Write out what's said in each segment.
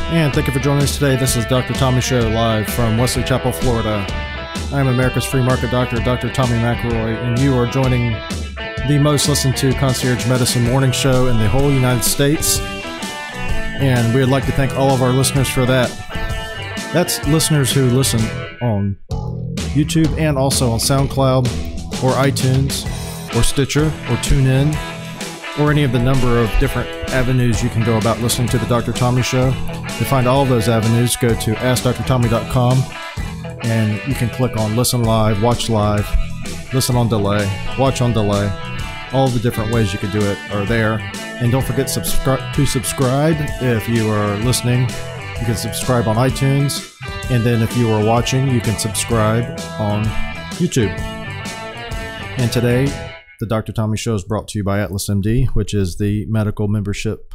And thank you for joining us today. This is Dr. Tommy Show live from Wesley Chapel, Florida. I am America's free market doctor, Dr. Tommy McElroy, and you are joining the most listened to concierge medicine morning show in the whole United States. And we would like to thank all of our listeners for that. That's listeners who listen on YouTube and also on SoundCloud or iTunes or Stitcher or TuneIn or any of the number of different avenues you can go about listening to the Dr. Tommy Show. To find all of those avenues, go to AskDrTommy.com and you can click on Listen Live, Watch Live, Listen on Delay, Watch on Delay. All the different ways you can do it are there. And don't forget to subscribe if you are listening. You can subscribe on iTunes. And then if you are watching, you can subscribe on YouTube. And today, the Dr. Tommy Show is brought to you by Atlas MD, which is the medical membership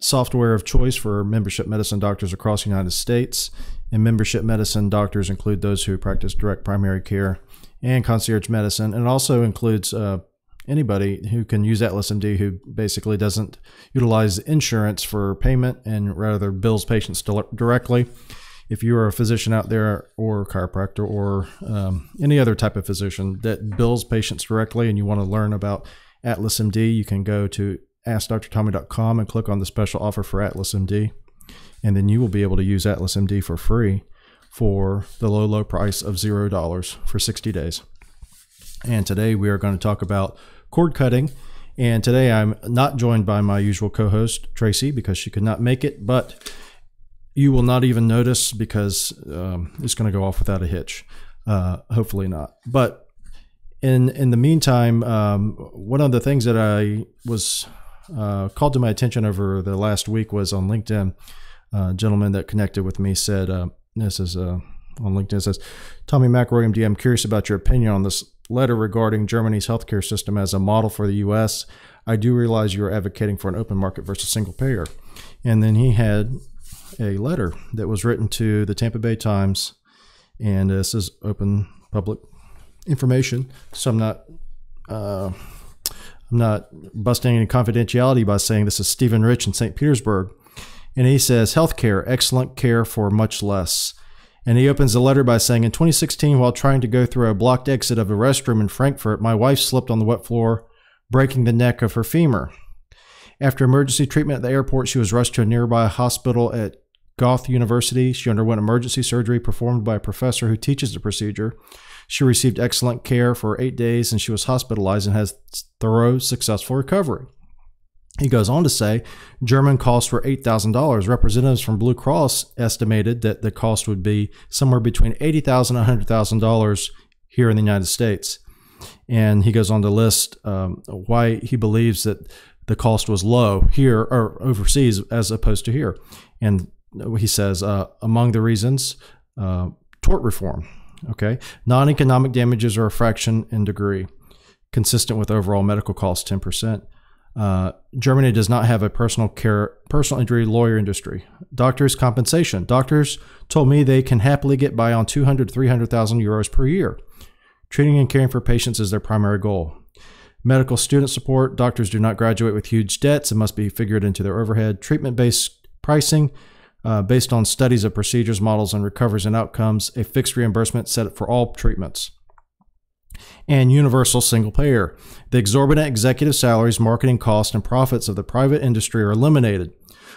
software of choice for membership medicine doctors across the United States. And membership medicine doctors include those who practice direct primary care and concierge medicine. And it also includes anybody who can use Atlas MD who basically doesn't utilize insurance for payment and rather bills patients directly. If you are a physician out there or a chiropractor or any other type of physician that bills patients directly and you want to learn about Atlas MD, you can go to AskDrTommy.com and click on the special offer for Atlas MD. And then you will be able to use Atlas MD for free for the low price of $0 for 60 days. And today we are going to talk about cord cutting. And today I'm not joined by my usual co-host, Tracy, because she could not make it, but you will not even notice because it's going to go off without a hitch. Hopefully not. But in the meantime, one of the things that I was called to my attention over the last week was on LinkedIn. A gentleman that connected with me said, this is on LinkedIn, it says, Tommy McElroy, MD, I'm curious about your opinion on this letter regarding Germany's healthcare system as a model for the U.S. I do realize you are advocating for an open market versus single payer. And then he had a letter that was written to the Tampa Bay Times, and this is open public information. So I'm not busting any confidentiality by saying this is Stephen Rich in St. Petersburg. And he says, healthcare, excellent care for much less. And he opens the letter by saying, in 2016, while trying to go through a blocked exit of a restroom in Frankfurt, my wife slipped on the wet floor, breaking the neck of her femur. After emergency treatment at the airport, she was rushed to a nearby hospital at Goethe University. She underwent emergency surgery performed by a professor who teaches the procedure. She received excellent care for 8 days, and she was hospitalized and has thorough, successful recovery. He goes on to say, German costs were $8,000. Representatives from Blue Cross estimated that the cost would be somewhere between $80,000 and $100,000 here in the United States. And he goes on to list why he believes that the cost was low here or overseas as opposed to here. And he says, among the reasons, tort reform. Okay, non-economic damages are a fraction in degree, consistent with overall medical costs, 10%. Germany does not have a personal injury lawyer industry. Doctors' compensation. Doctors told me they can happily get by on 200 to 300,000 euros per year. Treating and caring for patients is their primary goal. Medical student support. Doctors do not graduate with huge debts and must be figured into their overhead. Treatment-based pricing. Based on studies of procedures, models, and recoveries and outcomes, a fixed reimbursement set for all treatments. And universal single payer. The exorbitant executive salaries, marketing costs, and profits of the private industry are eliminated.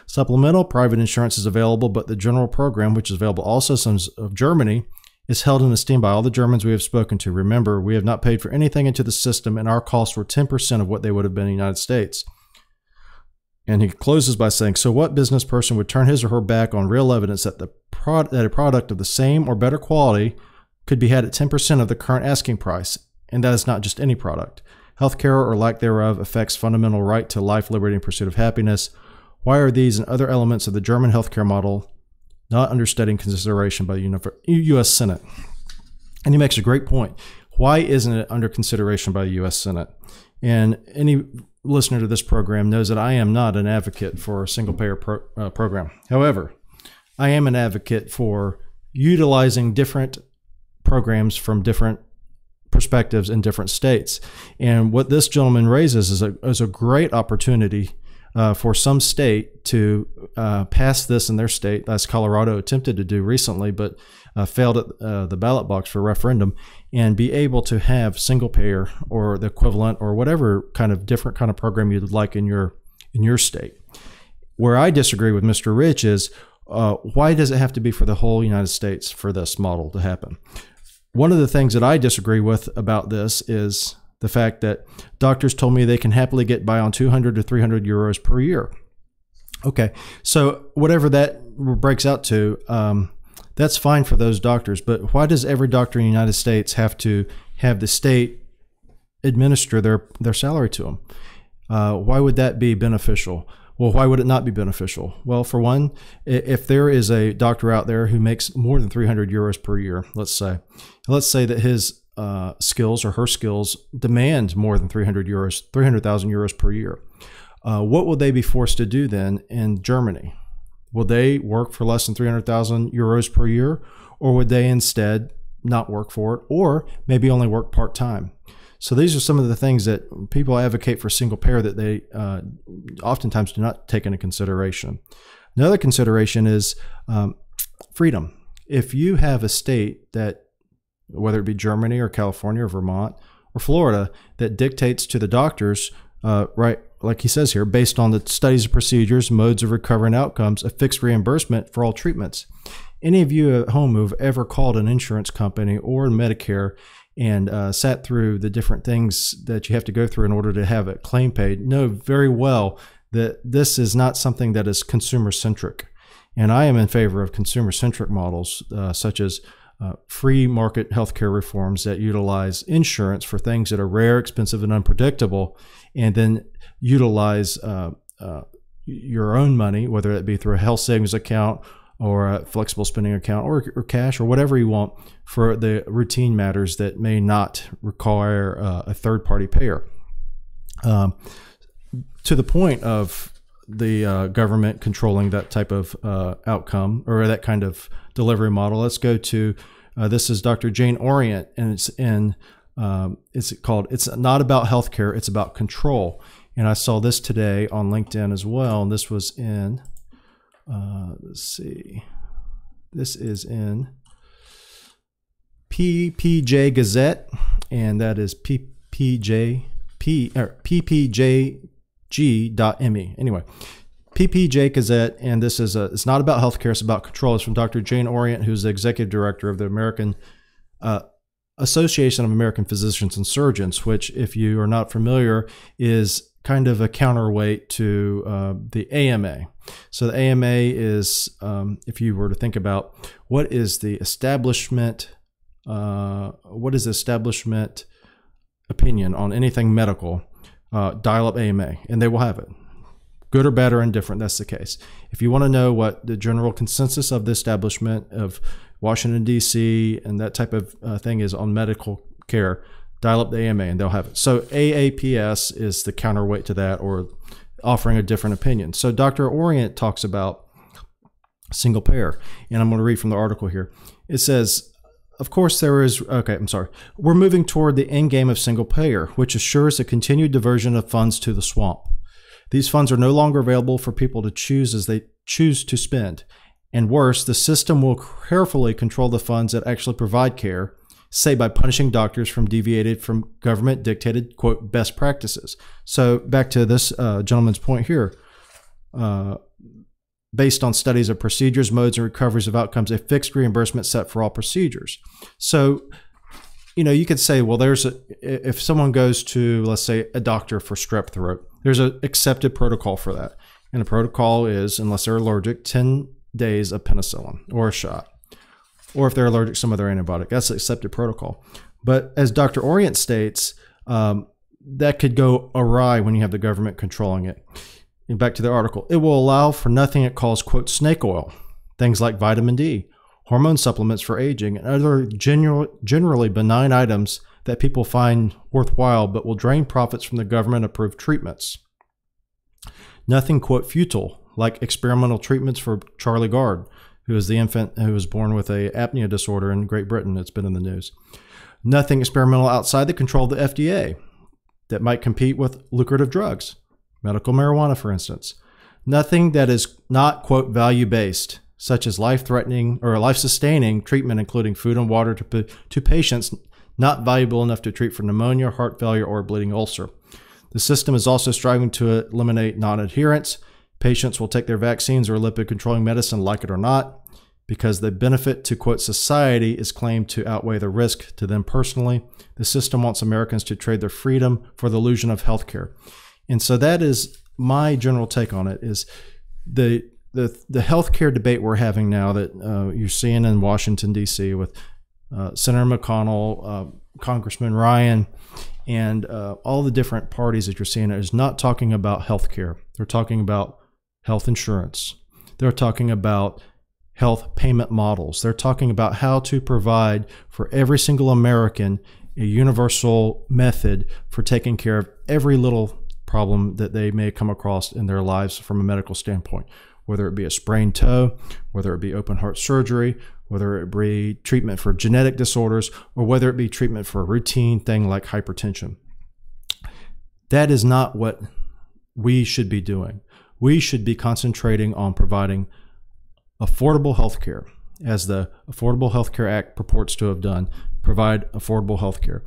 Supplemental private insurance is available, but the general program, which is available to all citizens of Germany, is held in esteem by all the Germans we have spoken to. Remember, we have not paid for anything into the system, and our costs were 10% of what they would have been in the United States. And he closes by saying, so what business person would turn his or her back on real evidence that that a product of the same or better quality could be had at 10% of the current asking price? And that is not just any product. Healthcare or lack thereof affects fundamental right to life, liberty, and pursuit of happiness. Why are these and other elements of the German healthcare model not under study and consideration by the U.S. Senate? And he makes a great point. Why isn't it under consideration by the U.S. Senate? And any listener to this program knows that I am not an advocate for a single-payer program. However, I am an advocate for utilizing different programs from different perspectives in different states. And what this gentleman raises is a great opportunity for some state to pass this in their state, as Colorado attempted to do recently, but failed at the ballot box for referendum, and be able to have single payer or the equivalent or whatever kind of different kind of program you'd like in your state. Where I disagree with Mr. Rich is why does it have to be for the whole United States for this model to happen? One of the things that I disagree with about this is the fact that doctors told me they can happily get by on 200 to 300 euros per year. Okay, so whatever that breaks out to, that's fine for those doctors, but why does every doctor in the United States have to have the state administer their salary to them? Why would that be beneficial? Well, why would it not be beneficial? Well, for one, if there is a doctor out there who makes more than 300 euros per year, let's say that his skills or her skills demand more than 300,000 euros per year. What will they be forced to do then in Germany? Will they work for less than 300,000 euros per year, or would they instead not work for it, or maybe only work part-time? So these are some of the things that people advocate for single payer that they oftentimes do not take into consideration. Another consideration is freedom. If you have a state that, whether it be Germany or California or Vermont or Florida, that dictates to the doctors, right, like he says here, based on the studies of procedures, modes of recovery and outcomes, a fixed reimbursement for all treatments. Any of you at home who've ever called an insurance company or Medicare and sat through the different things that you have to go through in order to have a claim paid know very well that this is not something that is consumer-centric. And I am in favor of consumer-centric models, such as free market healthcare reforms that utilize insurance for things that are rare, expensive, and unpredictable, and then utilize your own money, whether it be through a health savings account or a flexible spending account or cash or whatever you want for the routine matters that may not require a third-party payer. To the point of the government controlling that type of outcome or that kind of delivery model, let's go to this is Dr. Jane Orient, and it's called "It's Not About Healthcare, It's About Control." And I saw this today on LinkedIn as well, and this was in let's see, this is in PPJ Gazette, and that is ppjg.me. Anyway, PPJ Gazette, and this is it's not about healthcare, it's about control. It's from Dr. Jane Orient, who's the executive director of the American Association of American Physicians and Surgeons, which, if you are not familiar, is kind of a counterweight to the AMA. So the AMA is, if you were to think about what is the establishment opinion on anything medical, dial up AMA, and they will have it. Good or bad or indifferent, that's the case. If you want to know what the general consensus of the establishment of Washington, D.C. and that type of thing is on medical care, dial up the AMA and they'll have it. So AAPS is the counterweight to that, or offering a different opinion. So Dr. Orient talks about single payer, and I'm going to read from the article here. It says, of course there is, we're moving toward the end game of single payer, which assures a continued diversion of funds to the swamp. These funds are no longer available for people to choose as they choose to spend. And worse, the system will carefully control the funds that actually provide care, say by punishing doctors from deviated from government-dictated, quote, best practices. So back to this gentleman's point here, based on studies of procedures, modes, and recoveries of outcomes, a fixed reimbursement set for all procedures. So, you could say, well, if someone goes to, let's say, a doctor for strep throat, there's an accepted protocol for that. And the protocol is, unless they're allergic, 10 days of penicillin or a shot. Or if they're allergic to some other antibiotic, that's the accepted protocol. But as Dr. Orient states, that could go awry when you have the government controlling it. And back to the article, it will allow for nothing it calls, quote, snake oil, things like vitamin D, hormone supplements for aging, and other generally benign items that people find worthwhile but will drain profits from the government-approved treatments. Nothing, quote, futile, like experimental treatments for Charlie Gard, who is the infant who was born with an apnea disorder in Great Britain. It's been in the news. Nothing experimental outside the control of the FDA that might compete with lucrative drugs. medical marijuana, for instance. Nothing that is not, quote, value-based, such as life-threatening or life-sustaining treatment, including food and water to patients not valuable enough to treat for pneumonia, heart failure, or bleeding ulcer. The system is also striving to eliminate non-adherence. Patients will take their vaccines or lipid-controlling medicine, like it or not, because the benefit to, quote, society is claimed to outweigh the risk to them personally. The system wants Americans to trade their freedom for the illusion of healthcare. And so that is my general take on it, is the healthcare debate we're having now that you're seeing in Washington, D.C. with Senator McConnell, Congressman Ryan, and all the different parties that you're seeing is not talking about healthcare. They're talking about health insurance. They're talking about health payment models. They're talking about how to provide for every single American a universal method for taking care of every little problem that they may come across in their lives from a medical standpoint, whether it be a sprained toe, whether it be open heart surgery, whether it be treatment for genetic disorders, or whether it be treatment for a routine thing like hypertension. That is not what we should be doing. We should be concentrating on providing affordable health care, as the Affordable Health Care Act purports to have done, provide affordable health care.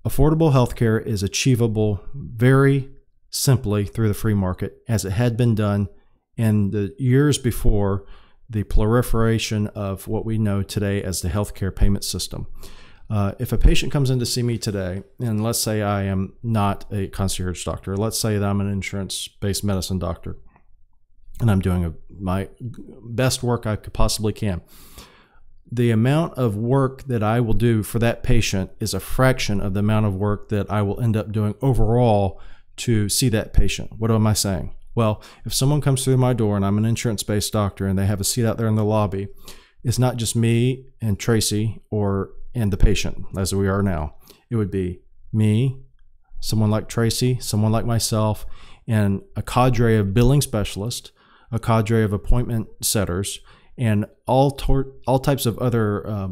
Affordable health care is achievable very simply through the free market, as it had been done in the years before the proliferation of what we know today as the healthcare payment system. If a patient comes in to see me today, and let's say I am not a concierge doctor, let's say that I'm an insurance-based medicine doctor, and I'm doing my best work I could possibly can. The amount of work that I will do for that patient is a fraction of the amount of work that I will end up doing overall to see that patient. What am I saying? Well, if someone comes through my door and I'm an insurance-based doctor and they have a seat out there in the lobby, it's not just me and Tracy and the patient as we are now. It would be me, someone like Tracy, someone like myself, and a cadre of billing specialists, a cadre of appointment setters, and all types of other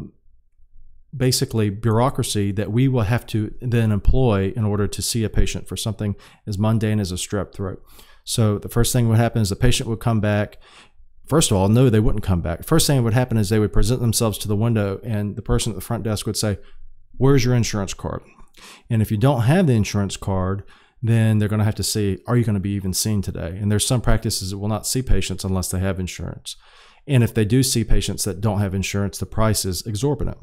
basically bureaucracy that we will have to then employ in order to see a patient for something as mundane as a strep throat. So the first thing would happen is the patient would come back. First of all, no, they wouldn't come back. First thing that would happen is they would present themselves to the window, and the person at the front desk would say, "Where's your insurance card?" And if you don't have the insurance card, then they're going to have to see, are you going to be even seen today? And there's some practices that will not see patients unless they have insurance. And if they do see patients that don't have insurance, the price is exorbitant.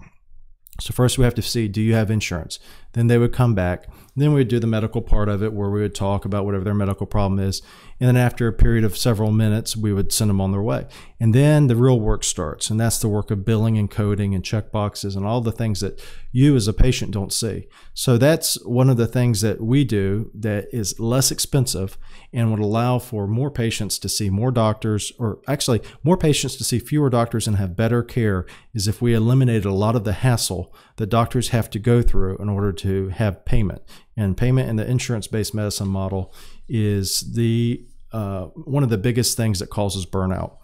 So first we have to see, do you have insurance? Then they would come back. Then we would do the medical part of it, where we would talk about whatever their medical problem is. And then after a period of several minutes, we would send them on their way. And then the real work starts. And that's the work of billing and coding and check boxes and all the things that you as a patient don't see. So that's one of the things that we do that is less expensive and would allow for more patients to see more doctors, or actually more patients to see fewer doctors and have better care, is if we eliminated a lot of the hassle that doctors have to go through in order to have payment. And payment in the insurance-based medicine model is one of the biggest things that causes burnout.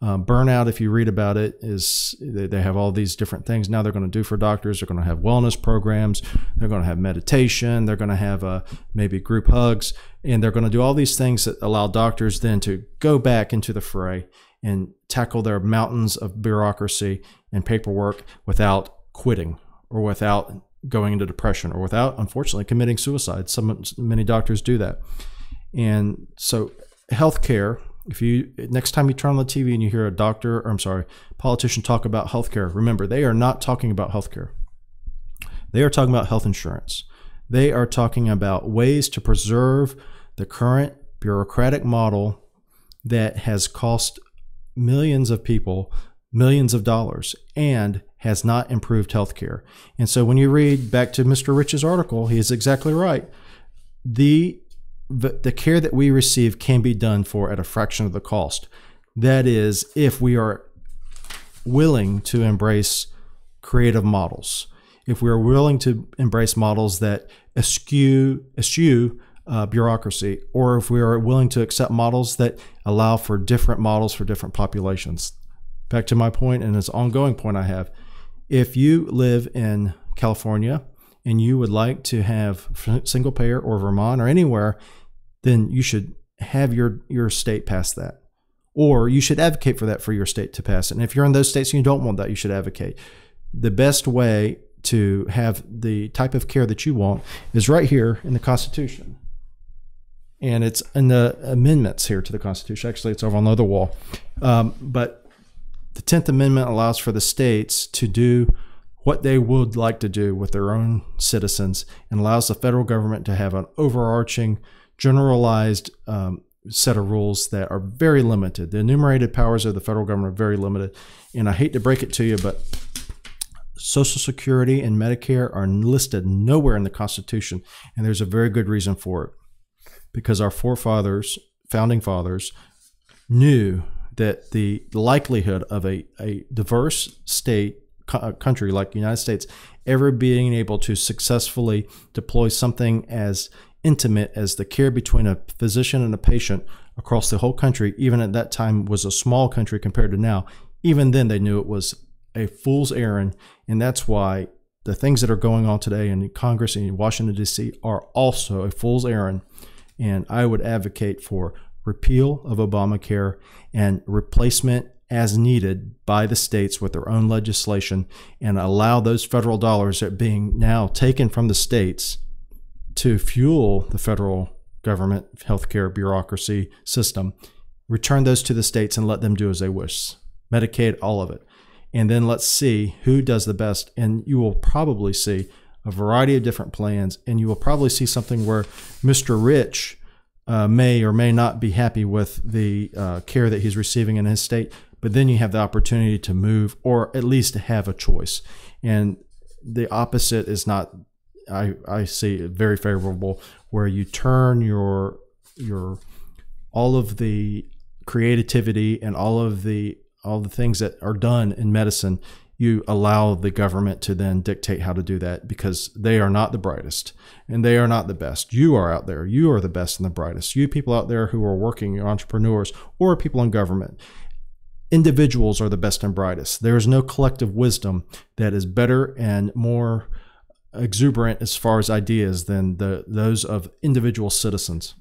Burnout, if you read about it, is they have all these different things now they're going to do for doctors. They're going to have wellness programs. They're going to have meditation. They're going to have maybe group hugs. And they're going to do all these things that allow doctors then to go back into the fray and tackle their mountains of bureaucracy and paperwork without quitting, or without going into depression, or without, unfortunately, committing suicide. Many doctors do that. And so healthcare, next time you turn on the TV and you hear a politician talk about healthcare, remember, they are not talking about healthcare. They are talking about health insurance. They are talking about ways to preserve the current bureaucratic model that has cost millions of people millions of dollars and has not improved healthcare. And so when you read back to Mr. Rich's article, he is exactly right. The care that we receive can be done for at a fraction of the cost. That is, if we are willing to embrace creative models, if we are willing to embrace models that eschew bureaucracy, or if we are willing to accept models that allow for different models for different populations. Back to my point, and this ongoing point I have, if you live in California and you would like to have single payer, or Vermont, or anywhere, then you should have your state pass that. Or you should advocate for that for your state to pass it. And if you're in those states and you don't want that, you should advocate. The best way to have the type of care that you want is right here in the Constitution. And it's in the amendments here to the Constitution. Actually, it's over on the other wall. But the 10th Amendment allows for the states to do what they would like to do with their own citizens, and allows the federal government to have an overarching, generalized set of rules that are very limited. The enumerated powers of the federal government are very limited. And I hate to break it to you, but Social Security and Medicare are listed nowhere in the Constitution. And there's a very good reason for it. Because our forefathers, founding fathers, knew that the likelihood of a diverse state, country like the United States, ever being able to successfully deploy something as intimate as the care between a physician and a patient across the whole country, even at that time was a small country compared to now. Even then, they knew it was a fool's errand. And that's why the things that are going on today in Congress and in Washington, D.C. are also a fool's errand. And I would advocate for repeal of Obamacare and replacement as needed by the states with their own legislation, and allow those federal dollars that are being now taken from the states to fuel the federal government healthcare bureaucracy system, return those to the states and let them do as they wish. Medicaid, all of it. And then let's see who does the best. And you will probably see a variety of different plans, and you will probably see something where Mr. Rich may or may not be happy with the care that he's receiving in his state, but then you have the opportunity to move, or at least to have a choice. And the opposite is not, I see it very favorable, where you turn your all of the creativity and all the things that are done in medicine, you allow the government to then dictate how to do that, because they are not the brightest and they are not the best. You are out there. You are the best and the brightest. You people out there who are working, your entrepreneurs or people in government, individuals are the best and brightest. There is no collective wisdom that is better and more exuberant as far as ideas than those of individual citizens.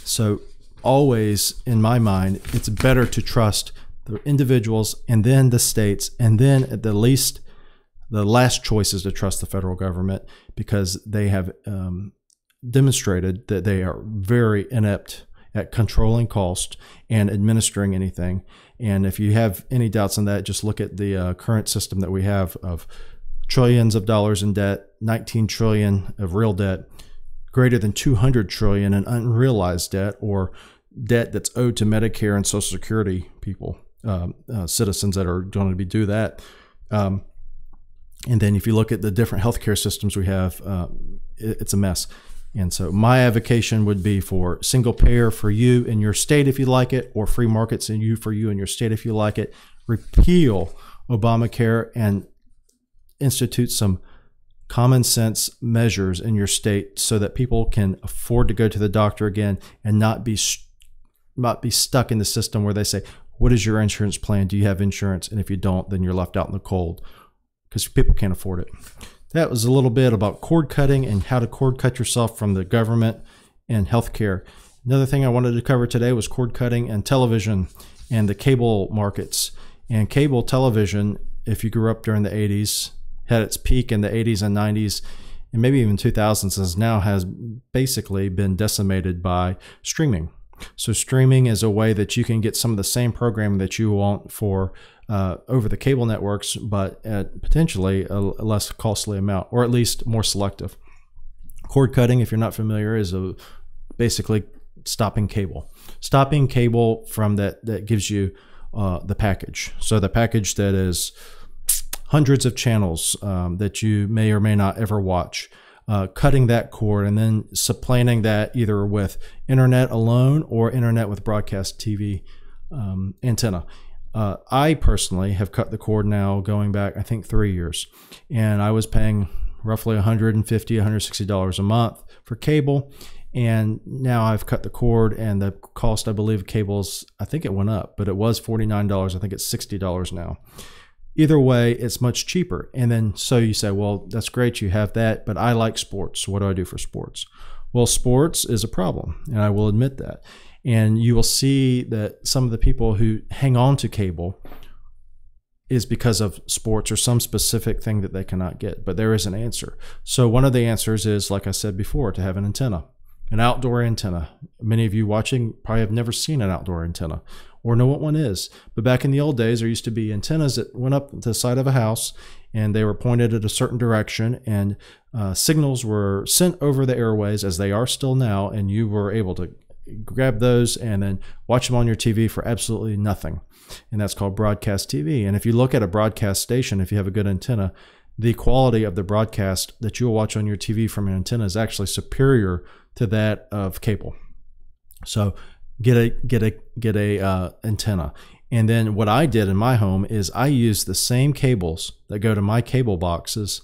So always, in my mind, it's better to trust the individuals and then the states, and then at the least, the last choice is to trust the federal government, because they have demonstrated that they are very inept at controlling cost and administering anything. And if you have any doubts on that, just look at the current system that we have of trillions of dollars in debt, 19 trillion of real debt, greater than 200 trillion in unrealized debt, or debt that's owed to Medicare and Social Security people, citizens that are going to do that. And then if you look at the different healthcare systems we have, it's a mess. And so my advocation would be for single payer for you in your state if you like it, or free markets for you in your state if you like it. Repeal Obamacare and institute some common sense measures in your state so that people can afford to go to the doctor again and not be stuck in the system where they say, what is your insurance plan? Do you have insurance? And if you don't, then you're left out in the cold, because people can't afford it. That was a little bit about cord cutting and how to cord cut yourself from the government and healthcare. Another thing I wanted to cover today was cord cutting and television and the cable markets. And cable television, if you grew up during the 80s, had its peak in the 80s and 90s, and maybe even 2000s, and now has basically been decimated by streaming. So streaming is a way that you can get some of the same programming that you want for over the cable networks, but at potentially a less costly amount, or at least more selective. Cord cutting, if you're not familiar, is basically stopping cable. Stopping cable from that gives you the package. So the package that is hundreds of channels that you may or may not ever watch. Cutting that cord and then supplanting that either with internet alone or internet with broadcast TV antenna. I personally have cut the cord now going back, I think, 3 years, and I was paying roughly $150, $160 a month for cable, and now I've cut the cord, and the cost, I believe, of cables, I think it went up, but it was $49. I think it's $60 now. Either way, it's much cheaper. And then so you say, well, that's great, you have that, but I like sports. What do I do for sports? Well, sports is a problem, and I will admit that. And you will see that some of the people who hang on to cable is because of sports or some specific thing that they cannot get. But there is an answer. So one of the answers is, like I said before, to have an antenna, an outdoor antenna. Many of you watching probably have never seen an outdoor antenna or know what one is. But back in the old days, there used to be antennas that went up to the side of a house, and they were pointed at a certain direction, and signals were sent over the airways, as they are still now, and you were able to grab those and then watch them on your TV for absolutely nothing. And that's called broadcast TV. And if you look at a broadcast station, if you have a good antenna, the quality of the broadcast that you'll watch on your TV from an antenna is actually superior to that of cable. So get a antenna. And then what I did in my home is I used the same cables that go to my cable boxes,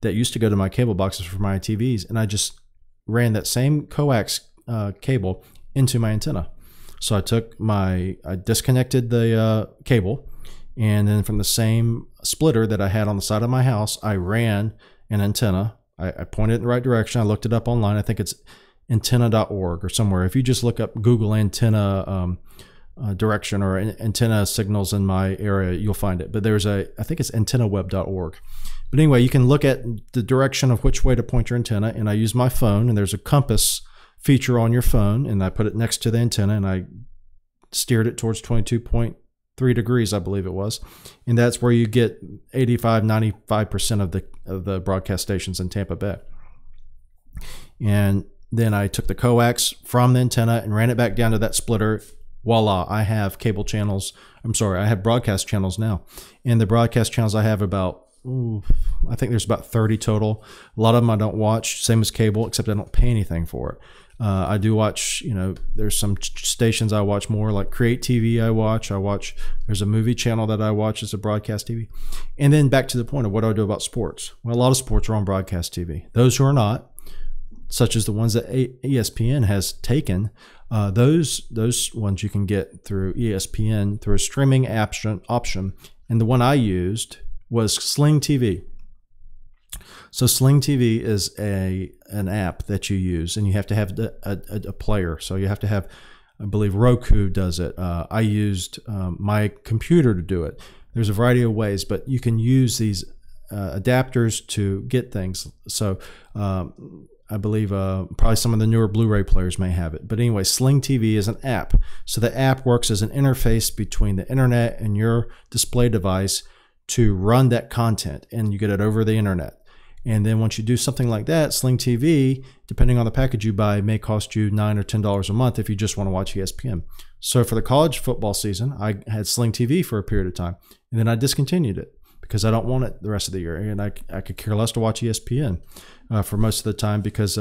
that used to go to my cable boxes for my TVs, and I just ran that same coax cable into my antenna. So I disconnected the cable, and then from the same splitter that I had on the side of my house, I ran an antenna. I pointed it in the right direction. I looked it up online. I think it's antenna.org or somewhere. If you just look up Google antenna direction or antenna signals in my area, you'll find it. But I think it's antennaweb.org. But anyway, you can look at the direction of which way to point your antenna. And I use my phone, and there's a compass feature on your phone, and I put it next to the antenna, and I steered it towards 22.3 degrees, I believe it was. And that's where you get 95% of the broadcast stations in Tampa Bay. And then I took the coax from the antenna and ran it back down to that splitter. Voila, I have cable channels. I have broadcast channels now. And the broadcast channels I have I think there's about 30 total. A lot of them I don't watch, same as cable, except I don't pay anything for it. I do watch, there's some stations I watch more, like Create TV there's a movie channel that I watch as a broadcast TV. And then back to the point of what do I do about sports? Well, a lot of sports are on broadcast TV. Those who are not, such as the ones that ESPN has taken, those ones you can get through ESPN through a streaming option. And the one I used was Sling TV. So Sling TV is an app that you use, and you have to have a player. So you have to have, I believe Roku does it. I used my computer to do it. There's a variety of ways, but you can use these adapters to get things. So I believe probably some of the newer Blu-ray players may have it. But anyway, Sling TV is an app. So the app works as an interface between the internet and your display device to run that content, and you get it over the internet. And then once you do something like that, Sling TV, depending on the package you buy, may cost you $9 or $10 a month if you just want to watch ESPN. So for the college football season, I had Sling TV for a period of time, and then I discontinued it because I don't want it the rest of the year. And I could care less to watch ESPN for most of the time because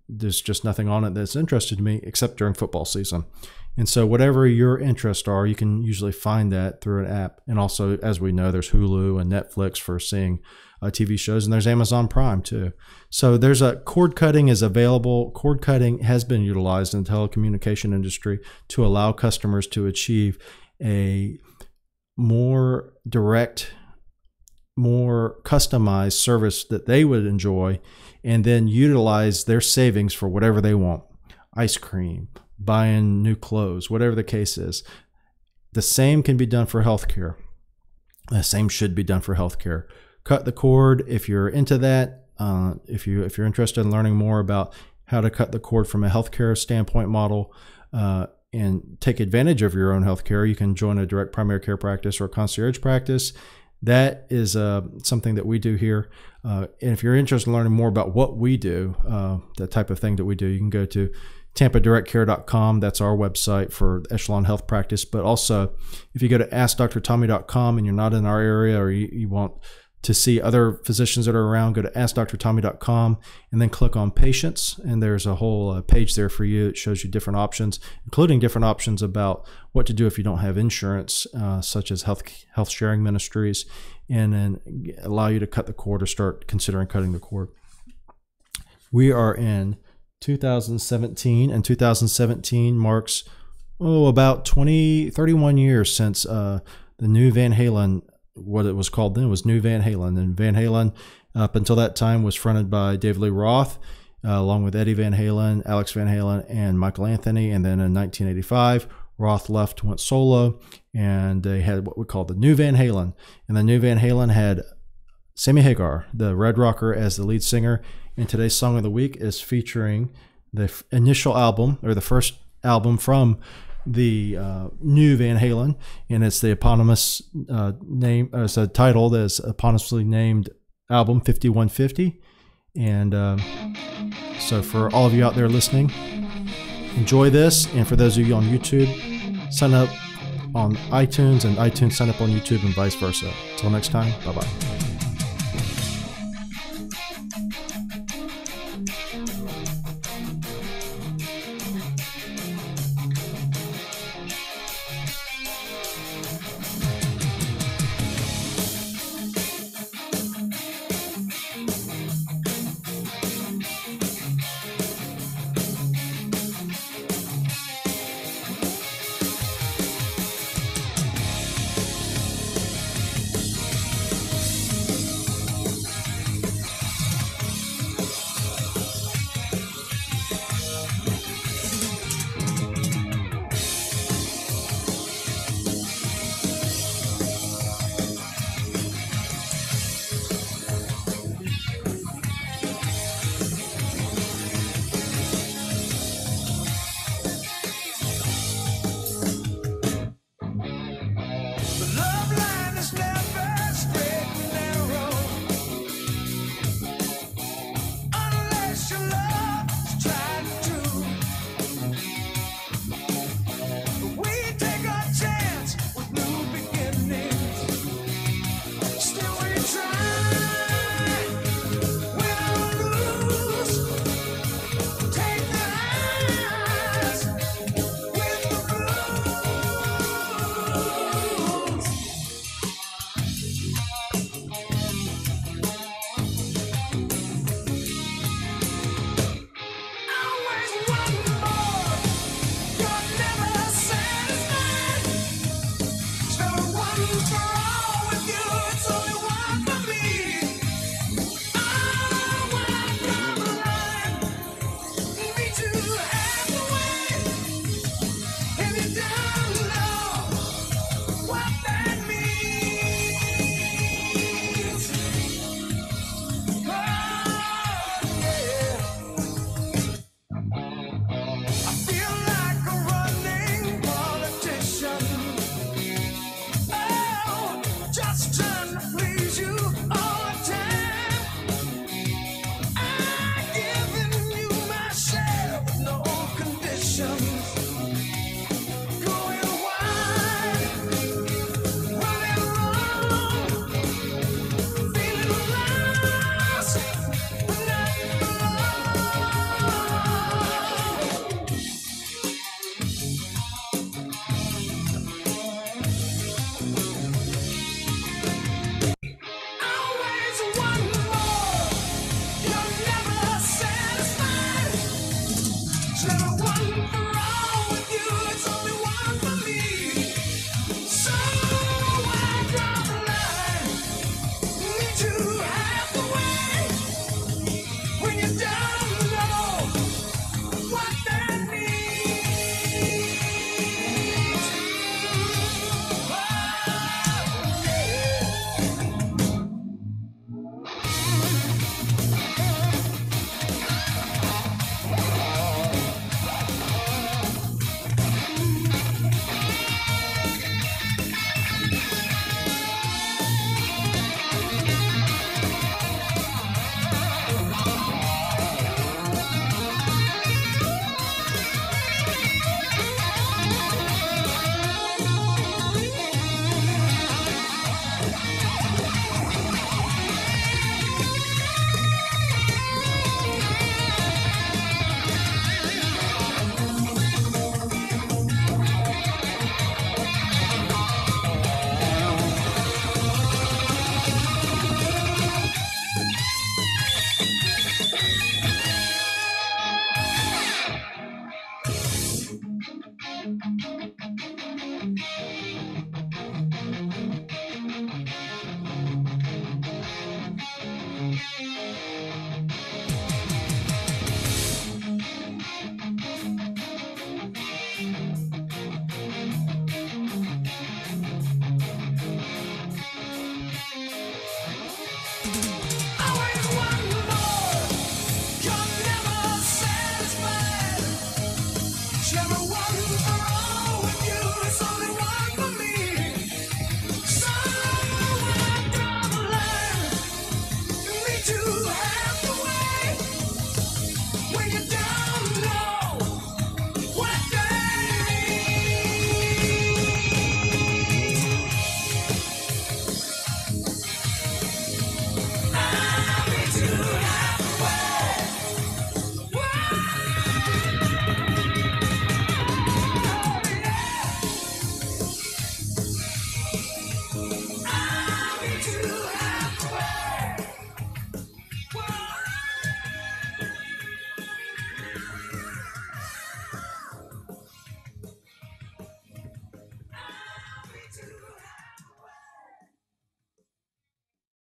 there's just nothing on it that's interested me except during football season. And so whatever your interests are, you can usually find that through an app. And also, as we know, there's Hulu and Netflix for seeing TV shows, and there's Amazon Prime too. So there's cord cutting is available. Cord cutting has been utilized in the telecommunication industry to allow customers to achieve a more direct, more customized service that they would enjoy, and then utilize their savings for whatever they want. Ice cream, buying new clothes, whatever the case is. The same can be done for healthcare. The same should be done for healthcare. Cut the cord if you're into that. If you're interested in learning more about how to cut the cord from a healthcare standpoint model and take advantage of your own healthcare, you can join a direct primary care practice or a concierge practice. That is something that we do here. And if you're interested in learning more about what we do, the type of thing that we do, you can go to tampadirectcare.com. That's our website for Echelon-Health practice. But also, if you go to askdrtommy.com and you're not in our area, or you want to see other physicians that are around, go to askdrtommy.com and then click on patients. And there's a whole page there for you. It shows you different options, including different options about what to do if you don't have insurance, such as health sharing ministries, and then allow you to cut the cord or start considering cutting the cord. We are in 2017, and 2017 marks about 31 years since the new Van Halen. What it was called then was New Van Halen. And Van Halen, up until that time, was fronted by David Lee Roth. along with Eddie Van Halen, Alex Van Halen, and Michael Anthony. And then in 1985, Roth left, went solo, and they had what we call the New Van Halen. And the New Van Halen had Sammy Hagar, the Red Rocker, as the lead singer. And today's song of the week is featuring the initial album, or the first album from the New Van Halen, and it's the eponymous name, it's a title that's eponymously named album 5150. And so for all of you out there listening, enjoy this. And for those of you on YouTube, sign up on iTunes, and iTunes sign up on YouTube, and vice versa. Until next time, bye-bye.